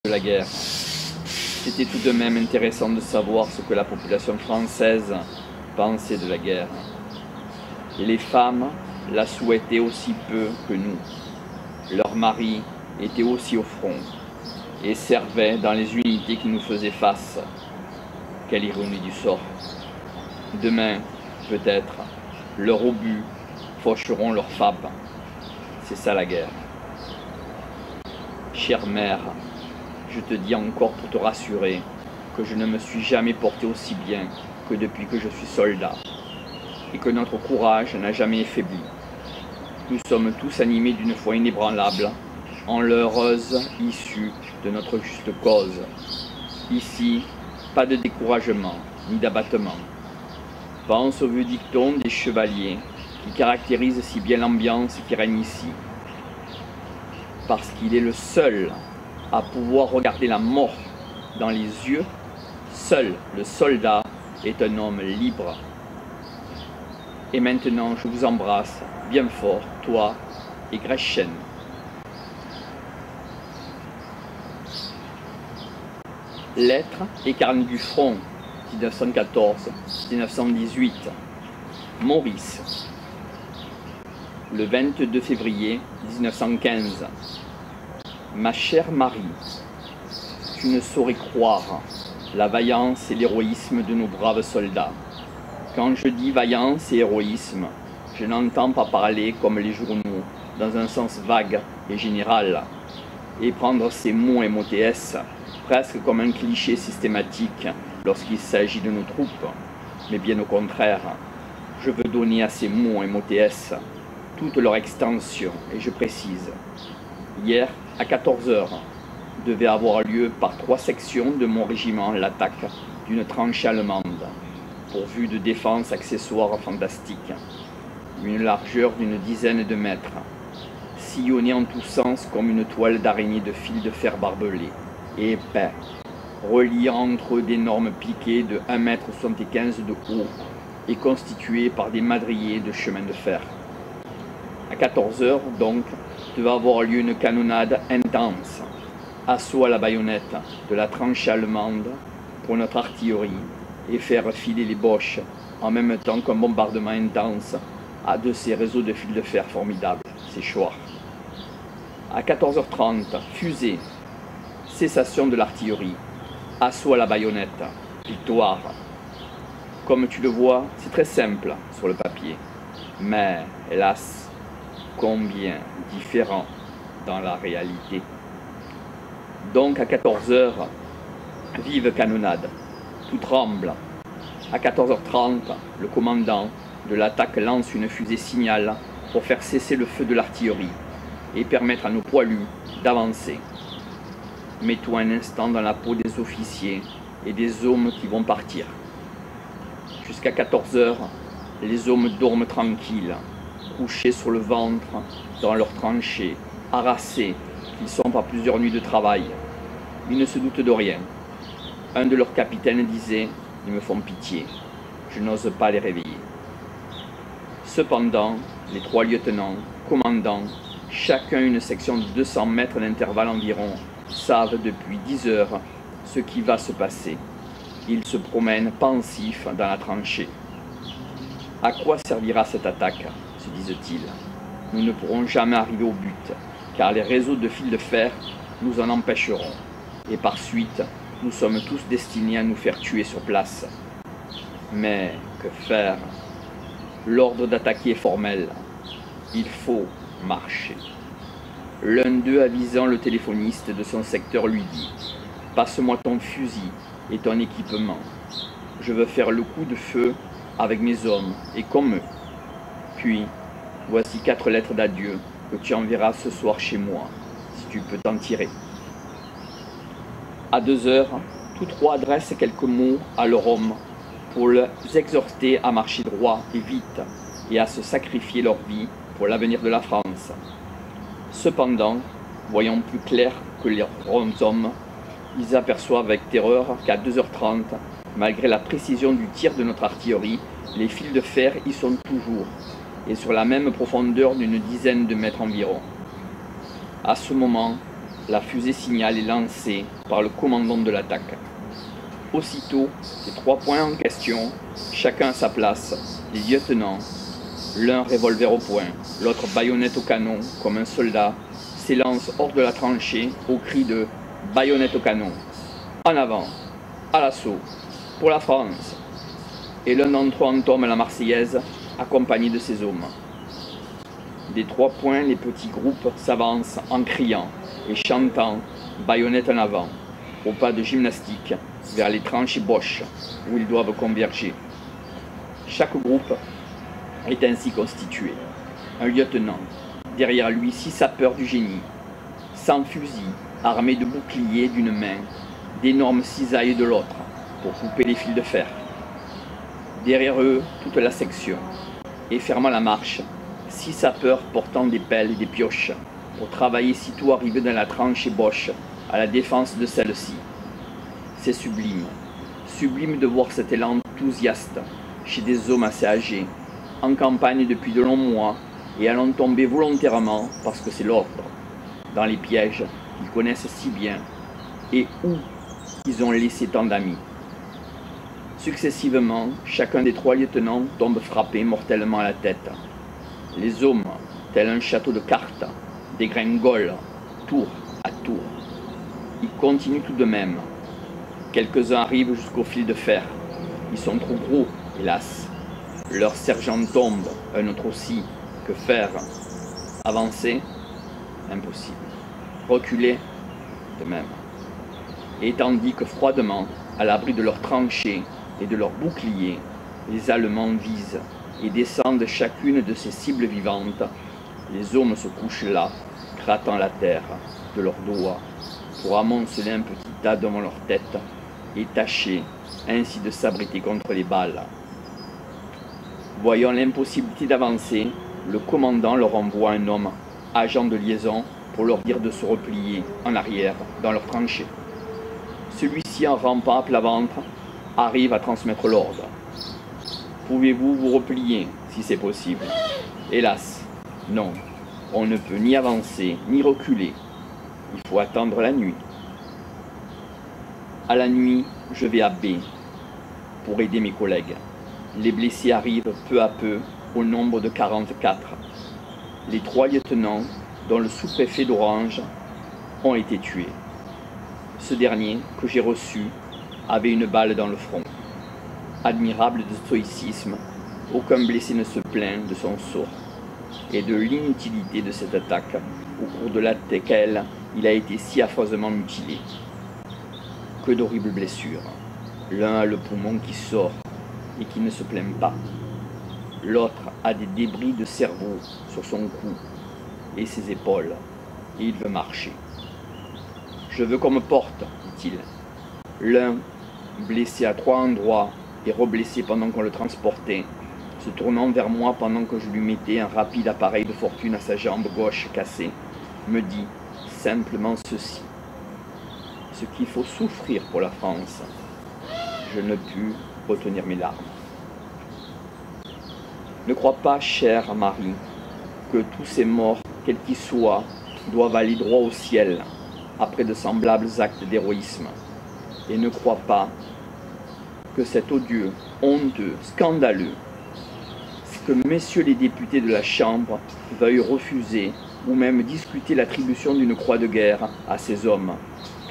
de la guerre. C'était tout de même intéressant de savoir ce que la population française pensait de la guerre. Et les femmes la souhaitaient aussi peu que nous. Leurs maris étaient aussi au front et servaient dans les unités qui nous faisaient face. Quelle ironie du sort! Demain, peut-être, leurs obus faucheront leurs femmes. C'est ça la guerre. Chère mère, je te dis encore pour te rassurer que je ne me suis jamais porté aussi bien que depuis que je suis soldat et que notre courage n'a jamais faibli. Nous sommes tous animés d'une foi inébranlable en l'heureuse issue de notre juste cause. Ici, pas de découragement ni d'abattement. Pense au vieux dicton des chevaliers qui caractérise si bien l'ambiance qui règne ici. Parce qu'il est le seul à pouvoir regarder la mort dans les yeux, seul le soldat est un homme libre. Et maintenant, je vous embrasse bien fort, toi et Gretchen. Lettre et carnet du front, 1914-1918. Maurice. Le 22 février 1915. Ma chère Marie, tu ne saurais croire la vaillance et l'héroïsme de nos braves soldats. Quand je dis vaillance et héroïsme, je n'entends pas parler comme les journaux, dans un sens vague et général, et prendre ces mots MOTS presque comme un cliché systématique lorsqu'il s'agit de nos troupes, mais bien au contraire, je veux donner à ces mots MOTS toute leur extension, et je précise. Hier, à 14 h, devait avoir lieu par 3 sections de mon régiment l'attaque d'une tranchée allemande, pourvue de défenses accessoires fantastiques, une largeur d'une dizaine de mètres, sillonnée en tous sens comme une toile d'araignée de fil de fer barbelé et épais, reliant entre eux d'énormes piquets de 1,75 m de haut et constitués par des madriers de chemin de fer. À 14 h, donc, devait avoir lieu une canonnade intense, assaut à la baïonnette de la tranchée allemande pour notre artillerie et faire filer les Boches en même temps qu'un bombardement intense de ces réseaux de fils de fer formidables, ces Shoah. À 14 h 30, fusée, cessation de l'artillerie, assaut à la baïonnette, victoire. Comme tu le vois, c'est très simple sur le papier, mais hélas, combien différent dans la réalité. Donc à 14 h, vive canonnade, tout tremble. À 14 h 30, le commandant de l'attaque lance une fusée signal pour faire cesser le feu de l'artillerie et permettre à nos poilus d'avancer. Mets-toi un instant dans la peau des officiers et des hommes qui vont partir. Jusqu'à 14 h, les hommes dorment tranquilles, couchés sur le ventre dans leurs tranchées, harassés qu'ils sont par plusieurs nuits de travail. Ils ne se doutent de rien. Un de leurs capitaines disait « Ils me font pitié, je n'ose pas les réveiller ». Cependant, les 3 lieutenants, commandants, chacun une section de 200 mètres d'intervalle environ, savent depuis 10 heures ce qui va se passer. Ils se promènent pensifs dans la tranchée. À quoi servira cette attaque, se disent-ils. Nous ne pourrons jamais arriver au but, car les réseaux de fils de fer nous en empêcheront. Et par suite, nous sommes tous destinés à nous faire tuer sur place. Mais que faire? L'ordre d'attaquer est formel. Il faut marcher. L'un d'eux, avisant le téléphoniste de son secteur, lui dit « Passe-moi ton fusil et ton équipement. Je veux faire le coup de feu avec mes hommes et comme eux. Puis, voici 4 lettres d'adieu que tu enverras ce soir chez moi, si tu peux t'en tirer. » À 2 h, tous 3 adressent quelques mots à leur homme pour les exhorter à marcher droit et vite et à se sacrifier leur vie pour l'avenir de la France. Cependant, voyant plus clair que les hommes, ils aperçoivent avec terreur qu'à 2 h 30, malgré la précision du tir de notre artillerie, les fils de fer y sont toujours, et sur la même profondeur d'une dizaine de mètres environ. À ce moment, la fusée signal est lancée par le commandant de l'attaque. Aussitôt, les 3 points en question, chacun à sa place, les lieutenants, l'un revolver au poing, l'autre baïonnette au canon, comme un soldat, s'élancent hors de la tranchée au cri de « baïonnette au canon ». En avant, à l'assaut, pour la France. Et l'un d'entre eux entame la Marseillaise, accompagné de ses hommes. Des 3 points, les petits groupes s'avancent en criant et chantant « baïonnette en avant », au pas de gymnastique, vers les tranchées Boche, où ils doivent converger. Chaque groupe est ainsi constitué. Un lieutenant, derrière lui 6 sapeurs du génie, 100 fusils, armés de boucliers d'une main, d'énormes cisailles de l'autre, pour couper les fils de fer. Derrière eux, toute la section, et fermant la marche, 6 sapeurs portant des pelles et des pioches, pour travailler sitôt arrivés dans la tranchée Boche, à la défense de celle-ci. C'est sublime, sublime de voir cet élan enthousiaste chez des hommes assez âgés, en campagne depuis de longs mois et allant tomber volontairement parce que c'est l'ordre, dans les pièges qu'ils connaissent si bien et où ils ont laissé tant d'amis. Successivement, chacun des 3 lieutenants tombe frappé mortellement à la tête. Les hommes, tel un château de cartes, dégringolent tour à tour. Ils continuent tout de même. Quelques-uns arrivent jusqu'au fil de fer. Ils sont trop gros, hélas. Leur sergent tombe, un autre aussi. Que faire? Avancer? Impossible. Reculer? De même. Et tandis que froidement, à l'abri de leurs tranchées et de leurs boucliers, les Allemands visent et descendent chacune de ces cibles vivantes, les hommes se couchent là, grattant la terre de leurs doigts, pour amonceler un petit tas devant leur tête et tâcher ainsi de s'abriter contre les balles. Voyant l'impossibilité d'avancer, le commandant leur envoie un homme, agent de liaison, pour leur dire de se replier en arrière dans leurs tranchées. Celui-ci, en rampant à plat ventre, arrive à transmettre l'ordre. Pouvez-vous vous replier, si c'est possible? Hélas, non, on ne peut ni avancer, ni reculer. Il faut attendre la nuit. À la nuit, je vais à B pour aider mes collègues. Les blessés arrivent peu à peu au nombre de 44. Les 3 lieutenants, dont le sous-préfet d'Orange, ont été tués. Ce dernier, que j'ai reçu, avait une balle dans le front. Admirable de stoïcisme, aucun blessé ne se plaint de son sort et de l'inutilité de cette attaque, au cours de laquelle il a été si affreusement mutilé. Que d'horribles blessures. L'un a le poumon qui sort et qui ne se plaint pas. L'autre a des débris de cerveau sur son cou et ses épaules, et il veut marcher. Je veux qu'on me porte, dit-il. L'un, blessé à 3 endroits et reblessé pendant qu'on le transportait, se tournant vers moi pendant que je lui mettais un rapide appareil de fortune à sa jambe gauche cassée, me dit simplement ceci: ce qu'il faut souffrir pour la France. Je ne pus retenir mes larmes. Ne crois pas, chère Marie, que tous ces morts, quels qu'ils soient, doivent aller droit au ciel après de semblables actes d'héroïsme. Et ne crois pas que c'est odieux, honteux, scandaleux, que messieurs les députés de la Chambre veuillent refuser ou même discuter l'attribution d'une croix de guerre à ces hommes,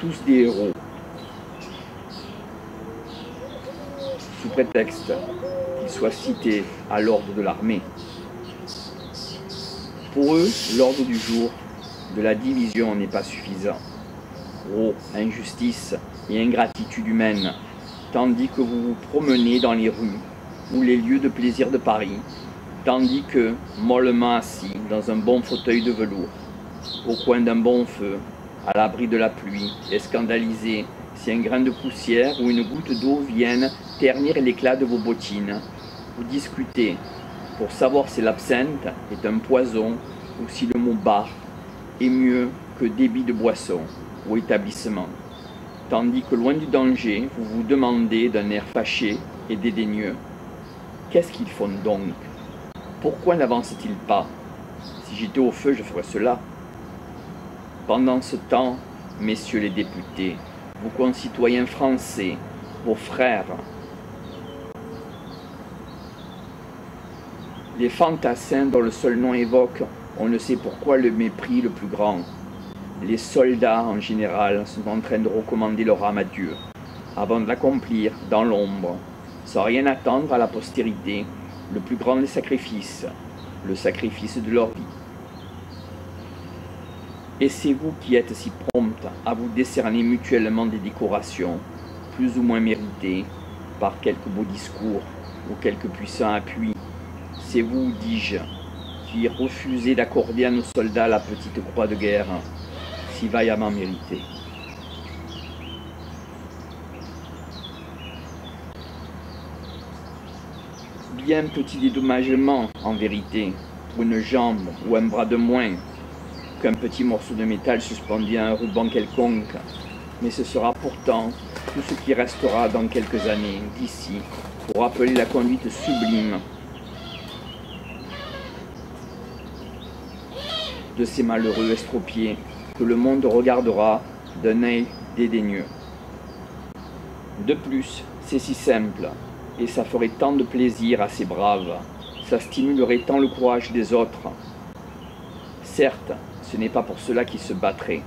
tous des héros, sous prétexte qu'ils soient cités à l'ordre de l'armée. Pour eux, l'ordre du jour de la division n'est pas suffisant. Oh, injustice et ingratitude humaine, tandis que vous vous promenez dans les rues ou les lieux de plaisir de Paris, tandis que, mollement assis dans un bon fauteuil de velours, au coin d'un bon feu, à l'abri de la pluie, et scandalisé si un grain de poussière ou une goutte d'eau viennent ternir l'éclat de vos bottines, vous discutez pour savoir si l'absinthe est un poison ou si le mot bar est mieux que débit de boisson ou établissement, tandis que loin du danger, vous vous demandez d'un air fâché et dédaigneux: qu'est-ce qu'ils font donc? Pourquoi n'avancent-ils pas? Si j'étais au feu, je ferais cela. Pendant ce temps, messieurs les députés, vos concitoyens français, vos frères. Les fantassins dont le seul nom évoque, on ne sait pourquoi, le mépris le plus grand. Les soldats, en général, sont en train de recommander leur âme à Dieu, avant de l'accomplir dans l'ombre, sans rien attendre à la postérité, le plus grand des sacrifices, le sacrifice de leur vie. Et c'est vous qui êtes si promptes à vous décerner mutuellement des décorations, plus ou moins méritées, par quelques beaux discours ou quelques puissants appuis. C'est vous, dis-je, qui refusez d'accorder à nos soldats la petite croix de guerre, si vaillamment méritée. Bien petit dédommagement, en vérité, pour une jambe ou un bras de moins, qu'un petit morceau de métal suspendu à un ruban quelconque, mais ce sera pourtant tout ce qui restera dans quelques années d'ici pour rappeler la conduite sublime de ces malheureux estropiés que le monde regardera d'un œil dédaigneux. De plus, c'est si simple, et ça ferait tant de plaisir à ces braves, ça stimulerait tant le courage des autres. Certes, ce n'est pas pour cela qu'ils se battraient,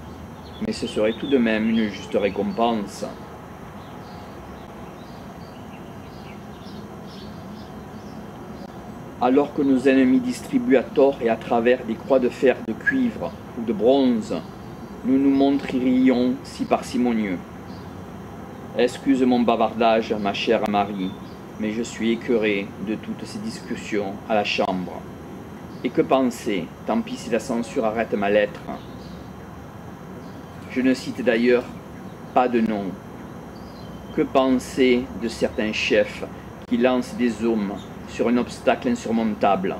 mais ce serait tout de même une juste récompense. Alors que nos ennemis distribuent à tort et à travers des croix de fer, de cuivre ou de bronze, nous nous montrerions si parcimonieux. Excuse mon bavardage, ma chère Marie, mais je suis écœuré de toutes ces discussions à la chambre. Et que penser, tant pis si la censure arrête ma lettre. Je ne cite d'ailleurs pas de nom. Que penser de certains chefs qui lancent des hommes sur un obstacle insurmontable,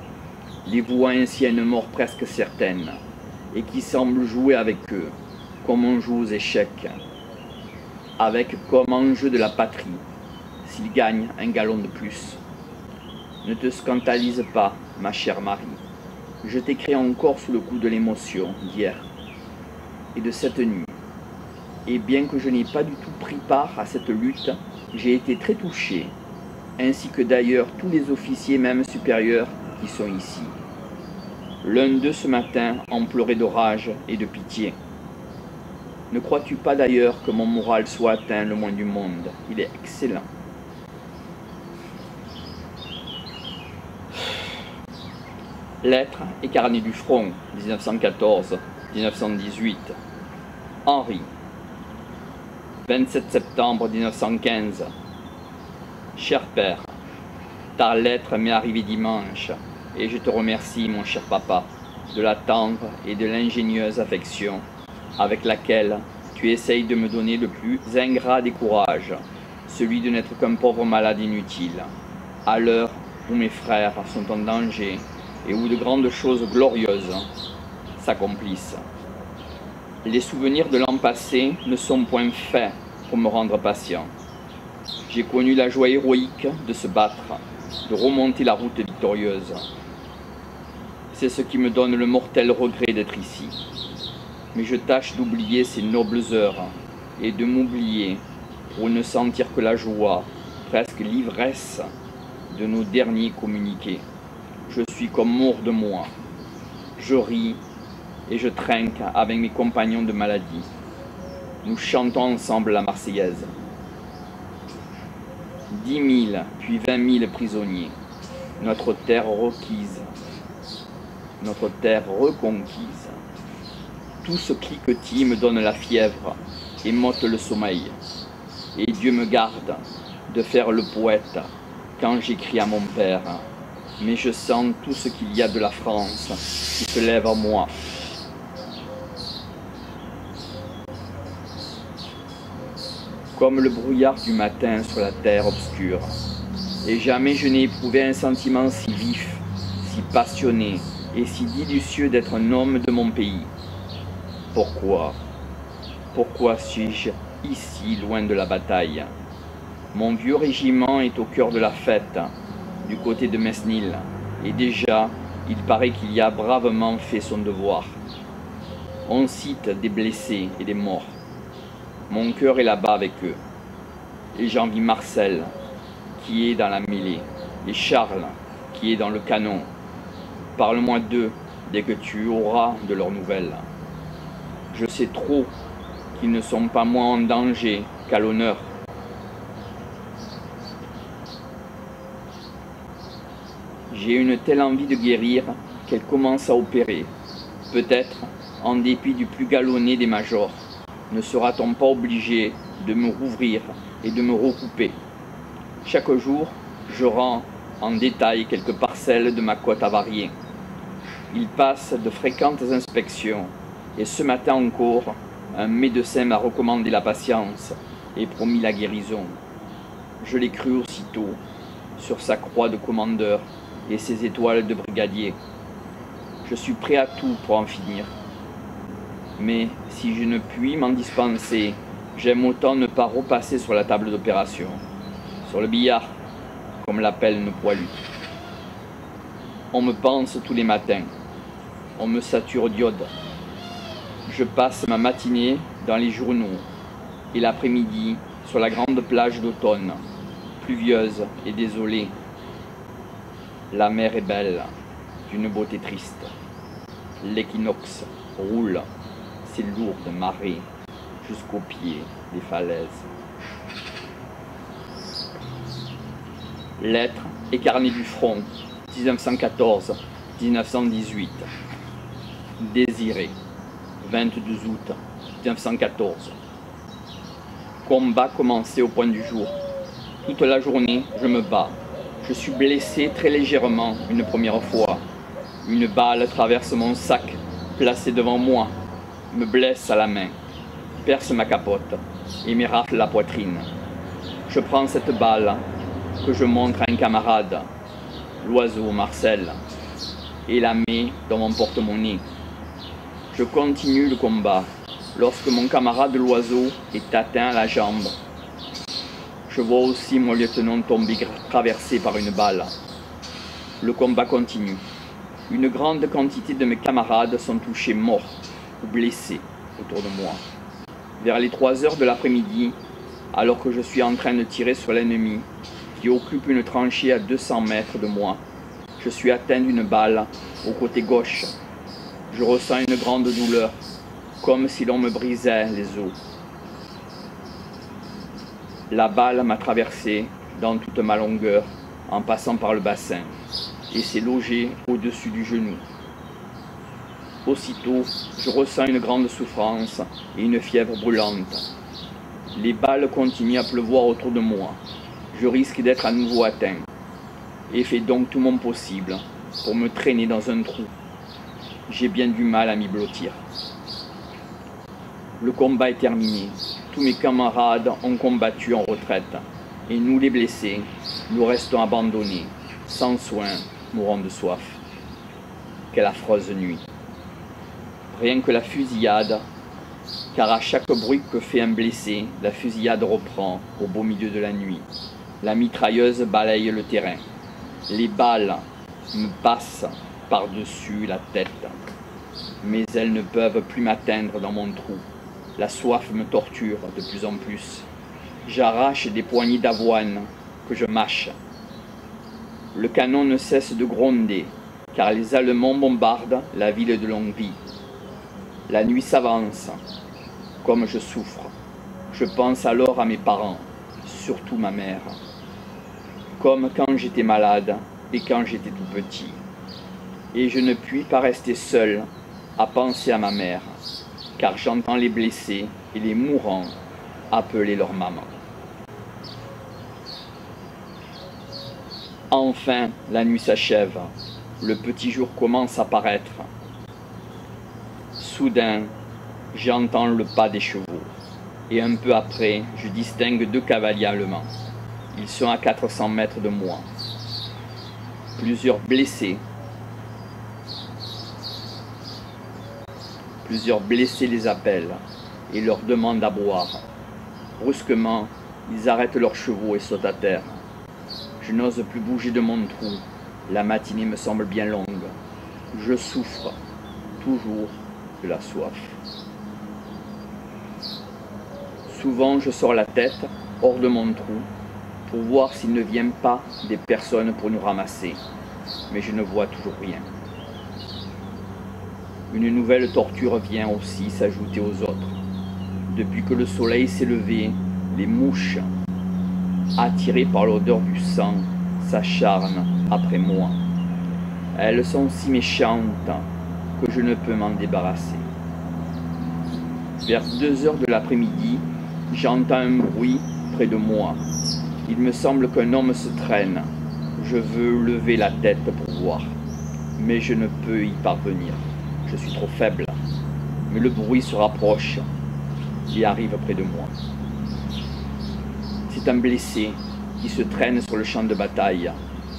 les vouant ainsi à une mort presque certaine, et qui semblent jouer avec eux, comme on joue aux échecs, avec comme enjeu de la patrie, s'ils gagnent un galon de plus. Ne te scandalise pas, ma chère Marie. Je t'écris encore sous le coup de l'émotion d'hier et de cette nuit. Et bien que je n'ai pas du tout pris part à cette lutte, j'ai été très touché, ainsi que d'ailleurs tous les officiers même supérieurs qui sont ici. L'un d'eux ce matin en pleurait de rage et de pitié. Ne crois-tu pas d'ailleurs que mon moral soit atteint le moins du monde? Il est excellent. Lettre et carnet du front, 1914-1918. Henri. 27 septembre 1915. Cher père, ta lettre m'est arrivée dimanche, et je te remercie, mon cher papa, de la tendre et de l'ingénieuse affection avec laquelle tu essayes de me donner le plus ingrat des courages, celui de n'être qu'un pauvre malade inutile, à l'heure où mes frères sont en danger et où de grandes choses glorieuses s'accomplissent. Les souvenirs de l'an passé ne sont point faits pour me rendre patient. J'ai connu la joie héroïque de se battre, de remonter la route victorieuse. C'est ce qui me donne le mortel regret d'être ici. Mais je tâche d'oublier ces nobles heures et de m'oublier pour ne sentir que la joie, presque l'ivresse, de nos derniers communiqués. Je suis comme mort de moi. Je ris et je trinque avec mes compagnons de maladie. Nous chantons ensemble la Marseillaise. 10 000 puis 20 000 prisonniers. Notre terre requise. Notre terre reconquise. Tout ce cliquetis me donne la fièvre et m'ôte le sommeil. Et Dieu me garde de faire le poète quand j'écris à mon père. Mais je sens tout ce qu'il y a de la France qui se lève en moi. Comme le brouillard du matin sur la terre obscure. Et jamais je n'ai éprouvé un sentiment si vif, si passionné et si délicieux d'être un homme de mon pays. Pourquoi? Pourquoi suis-je ici, loin de la bataille? Mon vieux régiment est au cœur de la fête, du côté de Mesnil, et déjà, il paraît qu'il y a bravement fait son devoir. On cite des blessés et des morts, Mon cœur est là-bas avec eux. Et j'envie Marcel, qui est dans la mêlée, et Charles, qui est dans le canon. Parle-moi d'eux dès que tu auras de leurs nouvelles. Je sais trop qu'ils ne sont pas moins en danger qu'à l'honneur. J'ai une telle envie de guérir qu'elle commence à opérer. Peut-être, en dépit du plus galonné des majors, ne sera-t-on pas obligé de me rouvrir et de me recouper. Chaque jour, je rends en détail quelques parcelles de ma côte avariée. Il passe de fréquentes inspections, et ce matin encore, un médecin m'a recommandé la patience et promis la guérison. Je l'ai cru aussitôt, sur sa croix de commandeur et ses étoiles de brigadier. Je suis prêt à tout pour en finir. Mais si je ne puis m'en dispenser, j'aime autant ne pas repasser sur la table d'opération, sur le billard, comme l'appellent nos poilus. On me pense tous les matins, on me sature d'iode. Je passe ma matinée dans les journaux et l'après-midi sur la grande plage d'automne, pluvieuse et désolée. La mer est belle, d'une beauté triste. L'équinoxe roule ses lourdes marées jusqu'au pied des falaises. Lettre et carnet du front, 1914-1918. Désiré, 22 août 1914. Combat commencé au point du jour. Toute la journée, je me bats. Je suis blessé très légèrement une première fois. Une balle traverse mon sac, placé devant moi, me blesse à la main, perce ma capote et m'érafle la poitrine. Je prends cette balle que je montre à un camarade, l'oiseau Marcel, et la mets dans mon porte-monnaie. Je continue le combat lorsque mon camarade l'oiseau est atteint à la jambe. Je vois aussi mon lieutenant tomber traversé par une balle. Le combat continue. Une grande quantité de mes camarades sont touchés morts ou blessés autour de moi. Vers les 3 heures de l'après-midi, alors que je suis en train de tirer sur l'ennemi, qui occupe une tranchée à 200 mètres de moi, je suis atteint d'une balle au côté gauche. Je ressens une grande douleur, comme si l'on me brisait les os. La balle m'a traversé dans toute ma longueur, en passant par le bassin, et s'est logée au-dessus du genou. Aussitôt, je ressens une grande souffrance et une fièvre brûlante. Les balles continuent à pleuvoir autour de moi. Je risque d'être à nouveau atteint, et fais donc tout mon possible pour me traîner dans un trou. J'ai bien du mal à m'y blottir. Le combat est terminé. Tous mes camarades ont combattu en retraite, et nous les blessés, nous restons abandonnés, sans soin, mourant de soif. Quelle affreuse nuit! Rien que la fusillade, car à chaque bruit que fait un blessé, la fusillade reprend au beau milieu de la nuit. La mitrailleuse balaye le terrain. Les balles me passent par-dessus la tête, mais elles ne peuvent plus m'atteindre dans mon trou. La soif me torture de plus en plus. J'arrache des poignées d'avoine que je mâche. Le canon ne cesse de gronder, car les Allemands bombardent la ville de Longwy. La nuit s'avance, comme je souffre. Je pense alors à mes parents, surtout ma mère. Comme quand j'étais malade et quand j'étais tout petit. Et je ne puis pas rester seul à penser à ma mère, car j'entends les blessés et les mourants appeler leur maman. Enfin, la nuit s'achève. Le petit jour commence à paraître. Soudain, j'entends le pas des chevaux. Et un peu après, je distingue 2 cavaliers allemands. Ils sont à 400 mètres de moi. Plusieurs blessés les appellent et leur demandent à boire. Brusquement, ils arrêtent leurs chevaux et sautent à terre. Je n'ose plus bouger de mon trou. La matinée me semble bien longue. Je souffre toujours de la soif. Souvent, je sors la tête hors de mon trou pour voir s'il ne vient pas des personnes pour nous ramasser, mais je ne vois toujours rien. Une nouvelle torture vient aussi s'ajouter aux autres. Depuis que le soleil s'est levé, les mouches, attirées par l'odeur du sang, s'acharnent après moi. Elles sont si méchantes que je ne peux m'en débarrasser. Vers 2 heures de l'après-midi, j'entends un bruit près de moi. Il me semble qu'un homme se traîne. Je veux lever la tête pour voir, mais je ne peux y parvenir. Je suis trop faible. Mais le bruit se rapproche et arrive près de moi. C'est un blessé qui se traîne sur le champ de bataille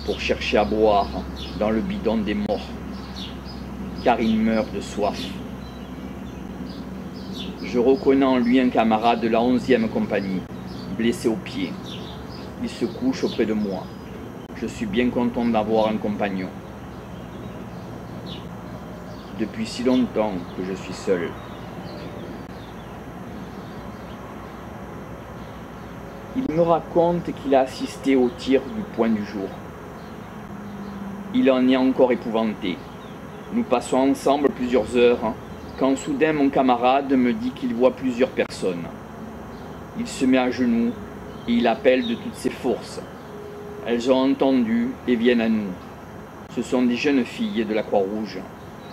pour chercher à boire dans le bidon des morts, car il meurt de soif. Je reconnais en lui un camarade de la 11e compagnie, blessé au pied. Il se couche auprès de moi. Je suis bien content d'avoir un compagnon. Depuis si longtemps que je suis seul. Il me raconte qu'il a assisté au tir du point du jour. Il en est encore épouvanté. Nous passons ensemble plusieurs heures, quand soudain mon camarade me dit qu'il voit plusieurs personnes. Il se met à genoux et il appelle de toutes ses forces. Elles ont entendu et viennent à nous. Ce sont des jeunes filles de la Croix-Rouge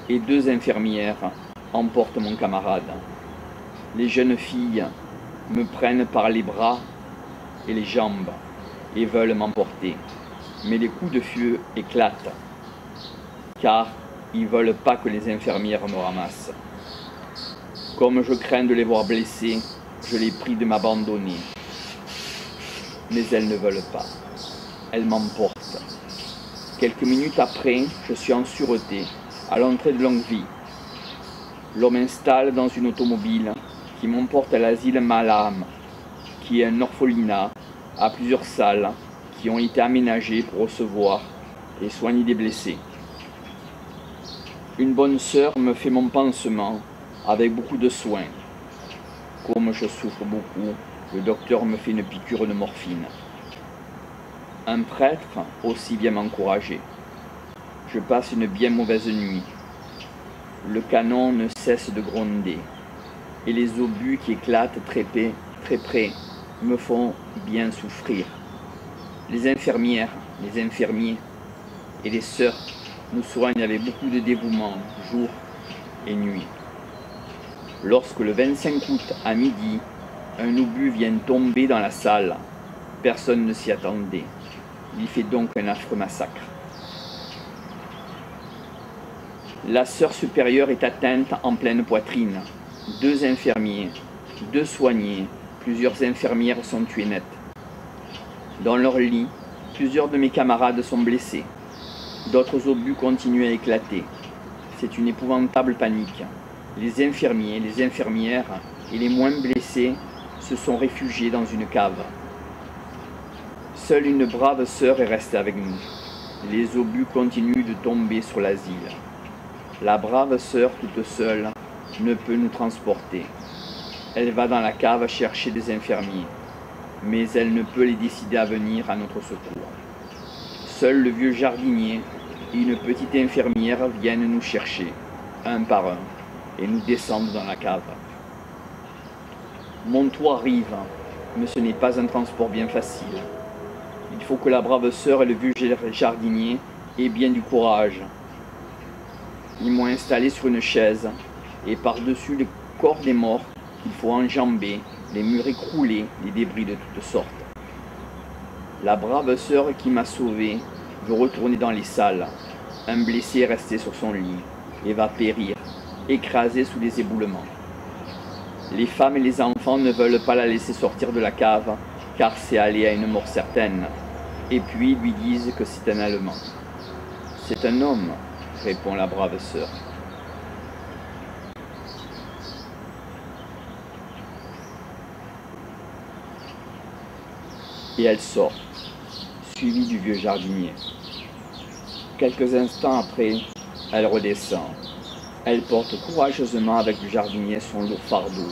et 2 infirmières emportent mon camarade. Les jeunes filles me prennent par les bras et les jambes et veulent m'emporter. Mais les coups de feu éclatent, car ils ne veulent pas que les infirmières me ramassent. Comme je crains de les voir blessés, je les prie de m'abandonner. Mais elles ne veulent pas. Elles m'emportent. Quelques minutes après, je suis en sûreté, à l'entrée de Longueville. L'homme installe dans une automobile qui m'emporte à l'asile Malam, qui est un orphelinat à plusieurs salles qui ont été aménagées pour recevoir et soigner des blessés. Une bonne sœur me fait mon pansement avec beaucoup de soin. Comme je souffre beaucoup, le docteur me fait une piqûre de morphine. Un prêtre aussi vient m'encourager. Je passe une bien mauvaise nuit. Le canon ne cesse de gronder, et les obus qui éclatent très près me font bien souffrir. Les infirmières, les infirmiers et les sœurs nous soignent avec beaucoup de dévouement, jour et nuit. Lorsque le 25 août à midi, un obus vient tomber dans la salle, personne ne s'y attendait. Il fait donc un affreux massacre. La sœur supérieure est atteinte en pleine poitrine. 2 infirmiers, 2 soignés, plusieurs infirmières sont tuées net. Dans leur lit, plusieurs de mes camarades sont blessés. D'autres obus continuent à éclater. C'est une épouvantable panique. Les infirmiers, les infirmières et les moins blessés se sont réfugiés dans une cave. Seule une brave sœur est restée avec nous. Les obus continuent de tomber sur l'asile. La brave sœur, toute seule, ne peut nous transporter. Elle va dans la cave chercher des infirmiers, mais elle ne peut les décider à venir à notre secours. Seul le vieux jardinier et une petite infirmière viennent nous chercher, un par un, et nous descendent dans la cave. Montaut arrive, mais ce n'est pas un transport bien facile. Il faut que la brave sœur et le vieux jardinier aient bien du courage. Ils m'ont installé sur une chaise, et par-dessus les corps des morts, il faut enjamber, les murs écroulés, les débris de toutes sortes. La brave sœur qui m'a sauvé veut retourner dans les salles. Un blessé est resté sur son lit et va périr, écrasé sous les éboulements. Les femmes et les enfants ne veulent pas la laisser sortir de la cave, car c'est aller à une mort certaine. Et puis ils lui disent que c'est un Allemand. C'est un homme, répond la brave sœur. Et elle sort, suivie du vieux jardinier. Quelques instants après, elle redescend. Elle porte courageusement avec le jardinier son lourd fardeau.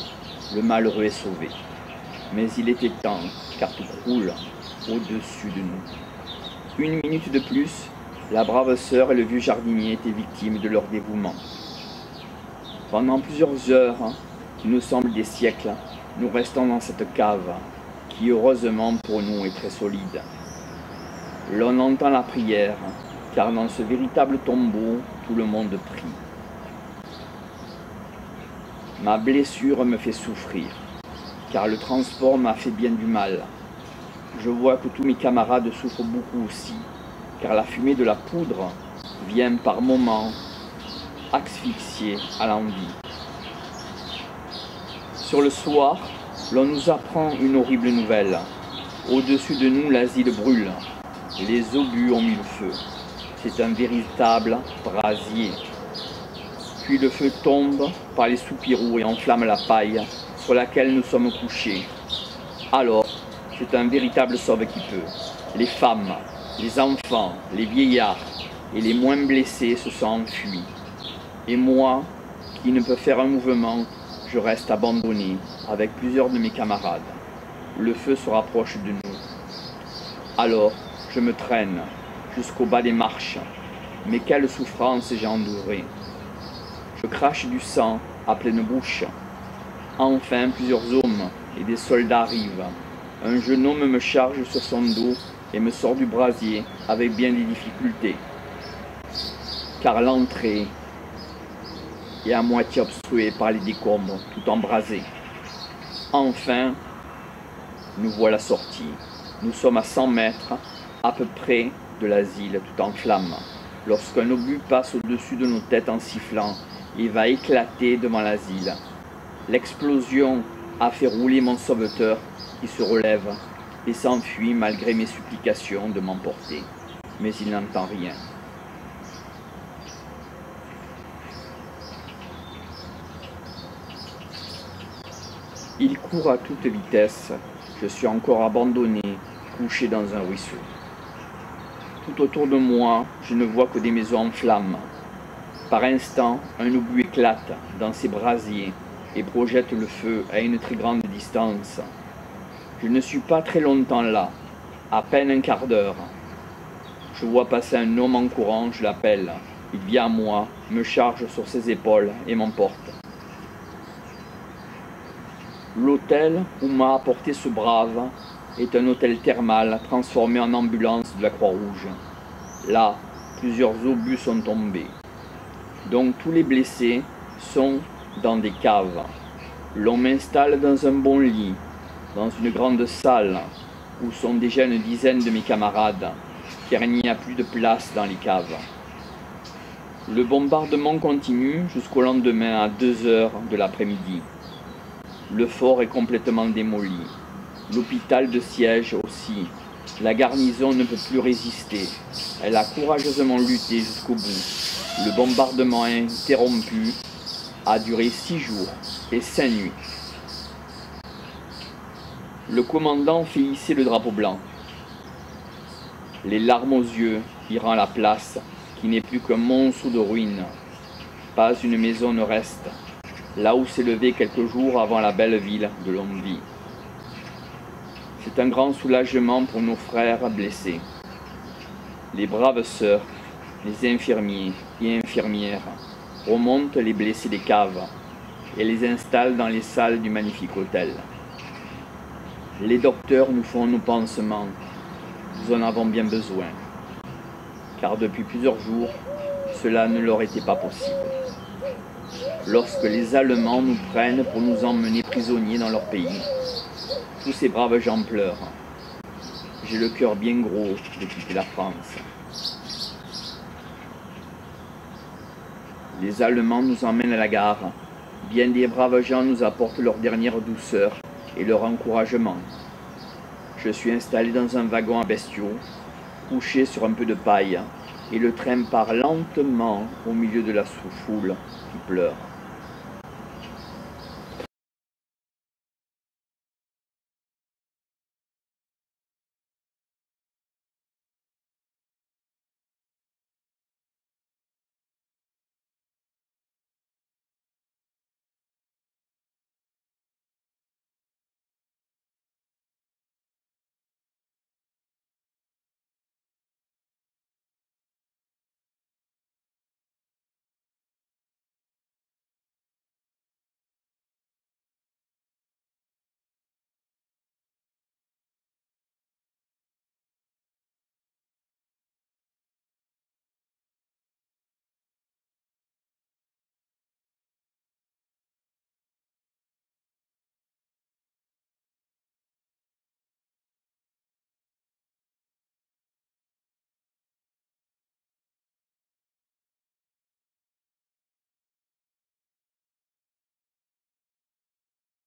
Le malheureux est sauvé. Mais il était temps, car tout croule au-dessus de nous. Une minute de plus, la brave sœur et le vieux jardinier étaient victimes de leur dévouement. Pendant plusieurs heures, qui nous semblent des siècles, nous restons dans cette cave, qui heureusement pour nous est très solide. L'on entend la prière, car dans ce véritable tombeau, tout le monde prie. Ma blessure me fait souffrir, car le transport m'a fait bien du mal. Je vois que tous mes camarades souffrent beaucoup aussi, car la fumée de la poudre vient par moments asphyxier à l'envie. Sur le soir, l'on nous apprend une horrible nouvelle. Au-dessus de nous, l'asile brûle. Les obus ont mis le feu. C'est un véritable brasier. Puis le feu tombe par les soupirous et enflamme la paille sur laquelle nous sommes couchés. Alors, c'est un véritable sauve-qui-peut. Les femmes, les enfants, les vieillards et les moins blessés se sont enfuis. Et moi, qui ne peux faire un mouvement, je reste abandonné avec plusieurs de mes camarades. Le feu se rapproche de nous. Alors, je me traîne jusqu'au bas des marches. Mais quelle souffrance j'ai endurée. Je crache du sang à pleine bouche. Enfin, plusieurs hommes et des soldats arrivent. Un jeune homme me charge sur son dos et me sort du brasier avec bien des difficultés. Car l'entrée est à moitié obstruée par les décombres, tout embrasés. Enfin, nous voilà sortis. Nous sommes à 100 mètres, à peu près, de l'asile, tout en flammes, lorsqu'un obus passe au-dessus de nos têtes en sifflant et va éclater devant l'asile. L'explosion a fait rouler mon sauveteur, qui se relève et s'enfuit malgré mes supplications de m'emporter. Mais il n'entend rien. Il court à toute vitesse. Je suis encore abandonné, couché dans un ruisseau. Tout autour de moi, je ne vois que des maisons en flammes. Par instant, un obus éclate dans ses brasiers et projette le feu à une très grande distance. Je ne suis pas très longtemps là, à peine un quart d'heure. Je vois passer un homme en courant, je l'appelle. Il vient à moi, me charge sur ses épaules et m'emporte. L'hôtel où m'a apporté ce brave est un hôtel thermal transformé en ambulance de la Croix-Rouge. Là, plusieurs obus sont tombés. Donc tous les blessés sont dans des caves. L'on m'installe dans un bon lit, dans une grande salle où sont déjà une dizaine de mes camarades, car il n'y a plus de place dans les caves. Le bombardement continue jusqu'au lendemain à 2 heures de l'après-midi. Le fort est complètement démoli. L'hôpital de siège aussi. La garnison ne peut plus résister. Elle a courageusement lutté jusqu'au bout. Le bombardement interrompu a duré 6 jours et 5 nuits. Le commandant fait hisser le drapeau blanc. Les larmes aux yeux, il rend la place, qui n'est plus qu'un monceau de ruines. Pas une maison ne reste, là où s'est levé quelques jours avant la belle ville de Longwy. C'est un grand soulagement pour nos frères blessés. Les braves sœurs, les infirmiers et infirmières remontent les blessés des caves et les installent dans les salles du magnifique hôtel. Les docteurs nous font nos pansements. Nous en avons bien besoin, car depuis plusieurs jours, cela ne leur était pas possible. Lorsque les Allemands nous prennent pour nous emmener prisonniers dans leur pays, tous ces braves gens pleurent. J'ai le cœur bien gros de quitter la France. Les Allemands nous emmènent à la gare. Bien des braves gens nous apportent leur dernière douceur et leur encouragement. Je suis installé dans un wagon à bestiaux, couché sur un peu de paille, et le train part lentement au milieu de la foule qui pleure.